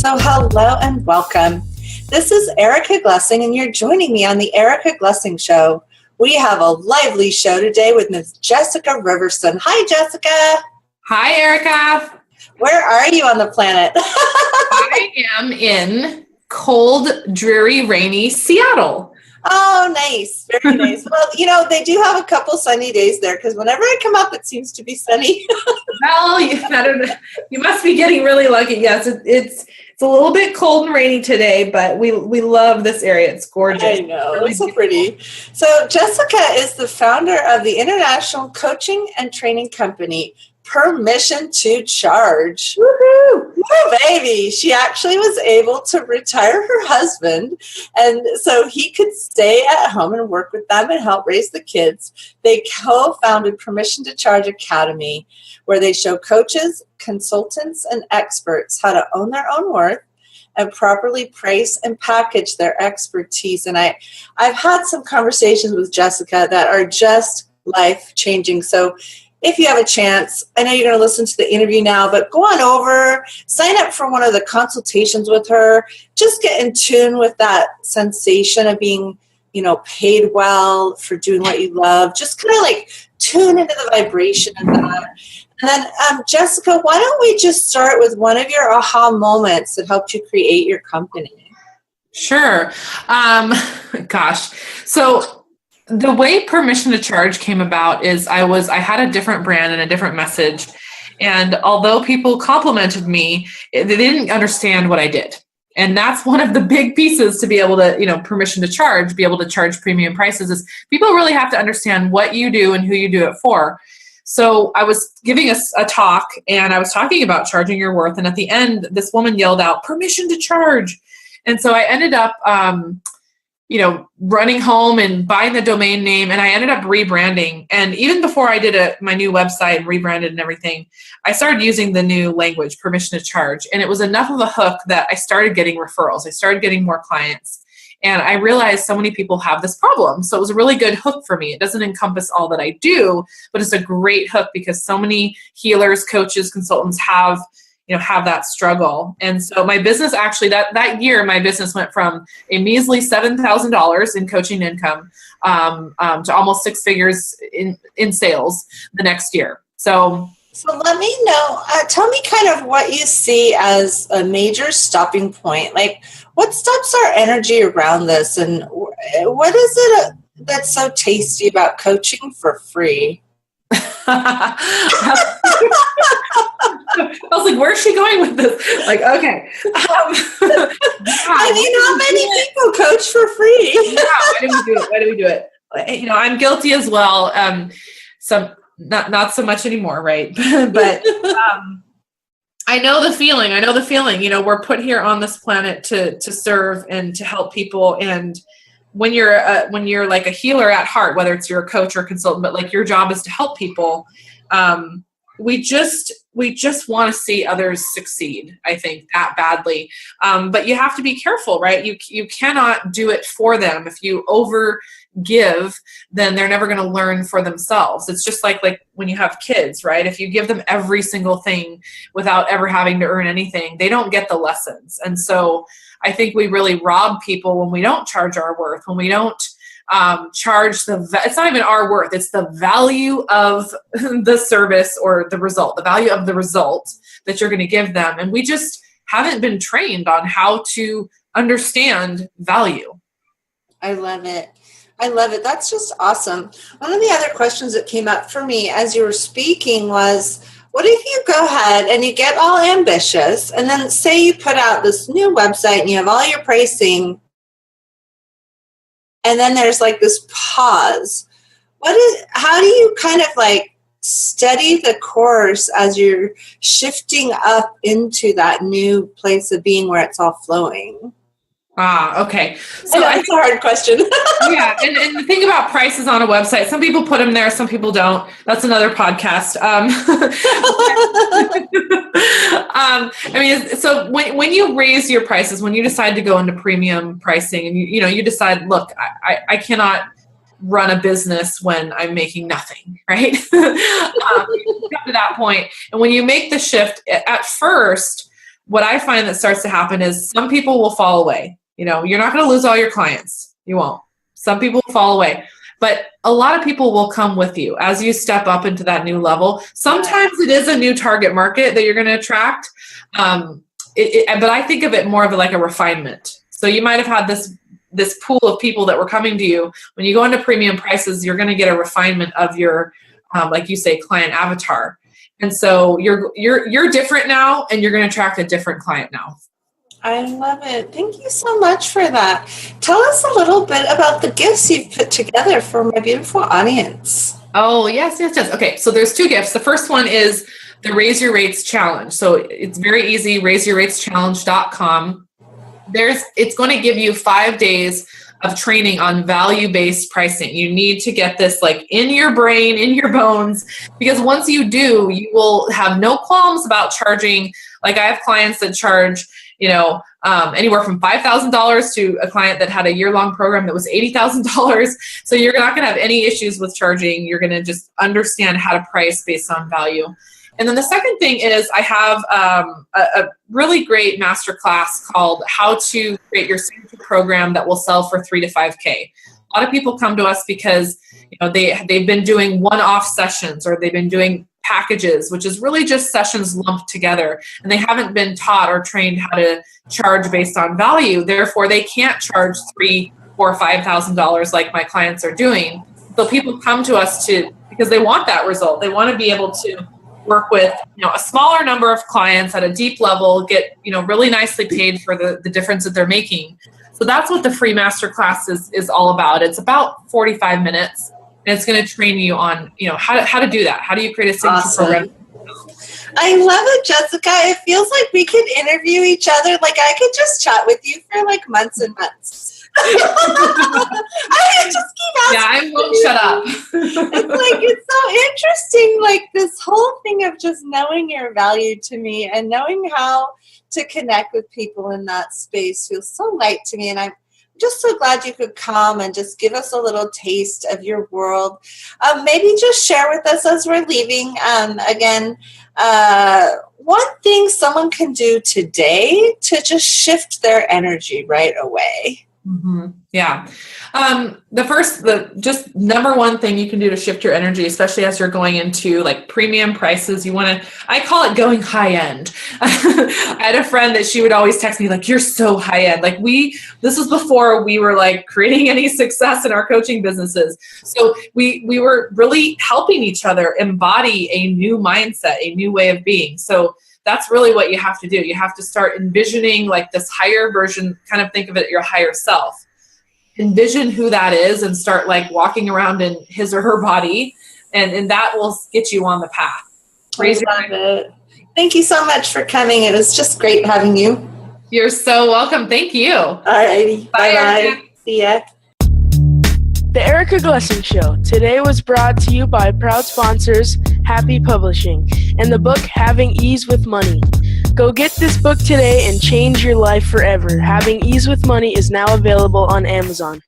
So hello and welcome. This is Erica Glessing, and you're joining me on the Erica Glessing Show. We have a lively show today with Ms. Jessica Riverson. Hi, Jessica. Hi, Erica. Where are you on the planet? I am in cold, dreary, rainy Seattle. Oh, nice. Very nice. Well, you know, they do have a couple sunny days there because whenever I come up, it seems to be sunny. Well, I don't know. You must be getting really lucky. Yes, it's a little bit cold and rainy today, but we love this area. It's gorgeous. I know. Really it's so pretty. So Jessica is the founder of the international coaching and training company, Permission to Charge. Woohoo! Woo, baby. She actually was able to retire her husband, and so he could stay at home and work with them and help raise the kids. They co-founded Permission to Charge Academy, where they show coaches, consultants, and experts how to own their own worth and properly price and package their expertise. And I've had some conversations with Jessica that are just life-changing. So if you have a chance, I know you're going to listen to the interview now, but go on over, sign up for one of the consultations with her. Just get in tune with that sensation of being, you know, paid well for doing what you love. Just kind of like tune into the vibration of that. And then, Jessica, why don't we just start with one of your aha moments that helped you create your company? Sure. Gosh. So the way Permission to Charge came about is I had a different brand and a different message. And although people complimented me, they didn't understand what I did. And that's one of the big pieces to be able to, you know, permission to charge, be able to charge premium prices is people really have to understand what you do and who you do it for. So I was giving a talk and I was talking about charging your worth. And at the end, this woman yelled out, "Permission to charge." And so I ended up, running home and buying the domain name, and I ended up rebranding. And even before I did my new website and rebranded and everything, I started using the new language, permission to charge. And it was enough of a hook that I started getting referrals. I started getting more clients. And I realized so many people have this problem. So it was a really good hook for me. It doesn't encompass all that I do, but it's a great hook because so many healers, coaches, consultants have that struggle. And so my business actually, that year, my business went from a measly $7,000 in coaching income to almost six figures in sales the next year. So let me know, tell me kind of what you see as a major stopping point. Like, what stops our energy around this? And what is it that's so tasty about coaching for free? I was like, where's she going with this? Like, okay. I mean, how many people coach for free? Yeah, why do we do it? You know, I'm guilty as well. Not so much anymore, right? But I know the feeling. You know, we're put here on this planet to serve and to help people. And when you're like a healer at heart, whether it's you're a coach or a consultant, but like your job is to help people. We just want to see others succeed, I think, that badly. But you have to be careful, right? You cannot do it for them. If you over give, then they're never going to learn for themselves. It's just like when you have kids, right? If you give them every single thing without ever having to earn anything, they don't get the lessons. And so I think we really rob people when we don't charge our worth, when we don't charge it's not even our worth, it's the value of the service or the result, the value of the result that you're going to give them. And we just haven't been trained on how to understand value. I love it. That's just awesome. One of the other questions that came up for me as you were speaking was, what if you go ahead and you get all ambitious and then say you put out this new website and you have all your pricing and then there's like this pause? How do you kind of like steady the course as you're shifting up into that new place of being where it's all flowing? Okay. So that's a hard question. Yeah. And the thing about prices on a website, some people put them there, some people don't. That's another podcast. I mean, so when you raise your prices, when you decide to go into premium pricing and you decide, look, I cannot run a business when I'm making nothing, right? You come to that point. And when you make the shift at first, what I find that starts to happen is some people will fall away. You know, you're not going to lose all your clients. You won't. Some people will fall away. But a lot of people will come with you as you step up into that new level. Sometimes it is a new target market that you're going to attract. But I think of it more of like a refinement. So you might have had this pool of people that were coming to you. When you go into premium prices, you're going to get a refinement of your, like you say, client avatar. And so you're different now, and you're going to attract a different client now. I love it. Thank you so much for that. Tell us a little bit about the gifts you've put together for my beautiful audience. Oh, yes. Okay, so there's 2 gifts. The first one is the Raise Your Rates Challenge. So it's very easy, raiseyourrateschallenge.com. It's going to give you 5 days of training on value-based pricing. You need to get this like in your brain, in your bones, because once you do, you will have no qualms about charging. Like I have clients that charge, anywhere from $5,000 to a client that had a year-long program that was $80,000. So you're not going to have any issues with charging. You're going to just understand how to price based on value. And then the second thing is I have a really great masterclass called How to Create Your Signature Program that will sell for $3,000 to $5,000. A lot of people come to us because they've been doing one-off sessions, or they've been doing packages, which is really just sessions lumped together, and they haven't been taught or trained how to charge based on value. Therefore, they can't charge $3,000, $4,000, $5,000 like my clients are doing. So people come to us because they want that result. They want to be able to work with a smaller number of clients at a deep level, get really nicely paid for the difference that they're making. So that's what the free masterclass is all about. It's about 45 minutes, and it's going to train you on how to do that. How do you create a signature program? I love it, Jessica. It feels like we could interview each other. Like I could just chat with you for like months and months. I just keep asking. Yeah, I won't shut up. It's so interesting. Like this whole thing of just knowing your value to me and knowing how to connect with people in that space feels so light to me. And I'm just so glad you could come and just give us a little taste of your world. Maybe just share with us as we're leaving. Again, one thing someone can do today to just shift their energy right away. Mm-hmm. Yeah. Just number one thing you can do to shift your energy, especially as you're going into like premium prices, I call it going high end. I had a friend that she would always text me like, you're so high end. Like this was before we were like creating any success in our coaching businesses. So we were really helping each other embody a new mindset, a new way of being. So that's really what you have to do. You have to start envisioning like this higher version, kind of think of it your higher self. Envision who that is and start like walking around in his or her body, and that will get you on the path. I love it. Thank you so much for coming. It was just great having you. You're so welcome. Thank you. All righty. Bye-bye. See ya. The Erica Glessing Show today was brought to you by proud sponsors Happy Publishing and the book Having Ease with Money. Go get this book today and change your life forever. Having Ease with Money is now available on Amazon.